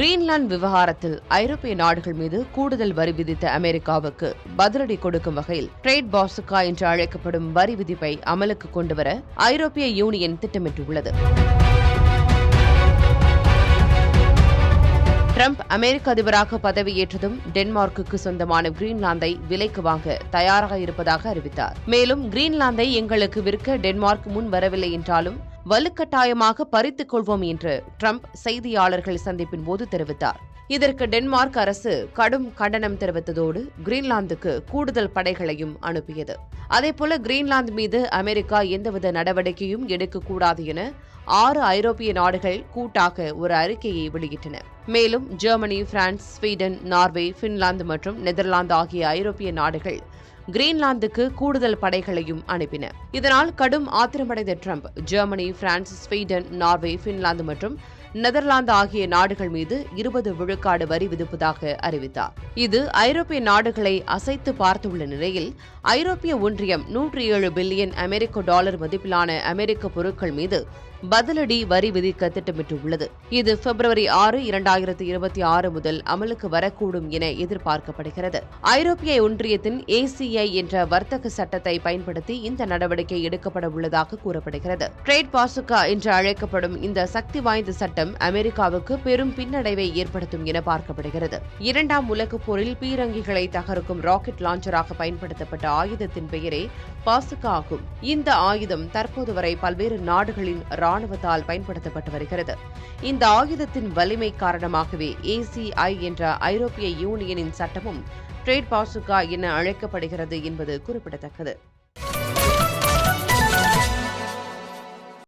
Greenland விவகாரத்தில் ஐரோப்பிய நாடுகள் மீது கூடுதல் வரி விதித்த அமெரிக்காவுக்கு பதிலடி கொடுக்கும் வகையில் ட்ரேட் பாசுகா என்று அழைக்கப்படும் வரி விதிப்பை அமலுக்கு கொண்டுவர ஐரோப்பிய யூனியன் திட்டமிட்டுள்ளது. ட்ரம்ப் அமெரிக்க அதிபராக பதவியேற்றதும் டென்மார்க்குக்கு சொந்தமான கிரீன்லாந்தை விலைக்கு வாங்க தயாராக இருப்பதாக அறிவித்தார். மேலும் கிரீன்லாந்தை எங்களுக்கு விற்க டென்மார்க் முன் வரவில்லை என்றாலும் வலுக்கட்டாயமாக பறித்துக் கொள்வோம் என்று ட்ரம்ப் செய்தியாளர்கள் சந்திப்பின் போது தெரிவித்தார். இதற்கு டென்மார்க் அரசு கடும் கண்டனம் தெரிவித்ததோடு கிரீன்லாந்துக்கு கூடுதல் படைகளையும் அனுப்பியது. அதேபோல கிரீன்லாந்து மீது அமெரிக்கா எந்தவித நடவடிக்கையும் எடுக்கக்கூடாது என 6 ஐரோப்பிய நாடுகள் கூட்டாக ஒரு அறிக்கையை வெளியிட்டன. மேலும் Germany, France, Sweden, Norway, Finland மற்றும் நெதர்லாந்து ஆகிய ஐரோப்பிய நாடுகள் கிரீன்லாந்துக்கு கூடுதல் படைகளையும் அனுப்பின. இதனால் கடும் ஆத்திரமடைந்த Trump Germany, France, Sweden, Norway, Finland மற்றும் நெதர்லாந்து ஆகிய நாடுகள் மீது 20 விழுக்காடு வரி விதிப்பதாக அறிவித்தார். இது ஐரோப்பிய நாடுகளை அசைத்து பார்த்துள்ள நிலையில் ஐரோப்பிய ஒன்றியம் 107 பில்லியன் அமெரிக்க டாலர் மதிப்பிலான அமெரிக்க பொருட்கள் மீது பதிலடி வரி விதிக்க திட்டமிட்டுள்ளது. இது பிப்ரவரி 6, 2026 முதல் அமலுக்கு வரக்கூடும் என எதிர்பார்க்கப்படுகிறது. ஐரோப்பிய ஒன்றியத்தின் ACI என்ற வர்த்தக சட்டத்தை பயன்படுத்தி இந்த நடவடிக்கை எடுக்கப்பட உள்ளதாக கூறப்படுகிறது. ட்ரேட் பாசுகா என்று அழைக்கப்படும் இந்த சக்தி வாய்ந்த சட்டம் அமெரிக்காவுக்கு பெரும் பின்னடைவை ஏற்படுத்தும் என பார்க்கப்படுகிறது. 2ஆம் உலகப் போரில் பீரங்கிகளை தகர்க்கும் ராக்கெட் லாஞ்சராக பயன்படுத்தப்பட்ட ஆயுதத்தின் பெயரே பாசுகா ஆகும். இந்த ஆயுதம் தற்போது வரை பல்வேறு நாடுகளின் ராணுவத்தால் பயன்படுத்தப்பட்டு வருகிறது. இந்த ஆயுதத்தின் வலிமை காரணமாகவே ACI என்ற ஐரோப்பிய யூனியனின் சட்டமும் ட்ரேட் பாசுகா என அழைக்கப்படுகிறது என்பது குறிப்பிடத்தக்கது.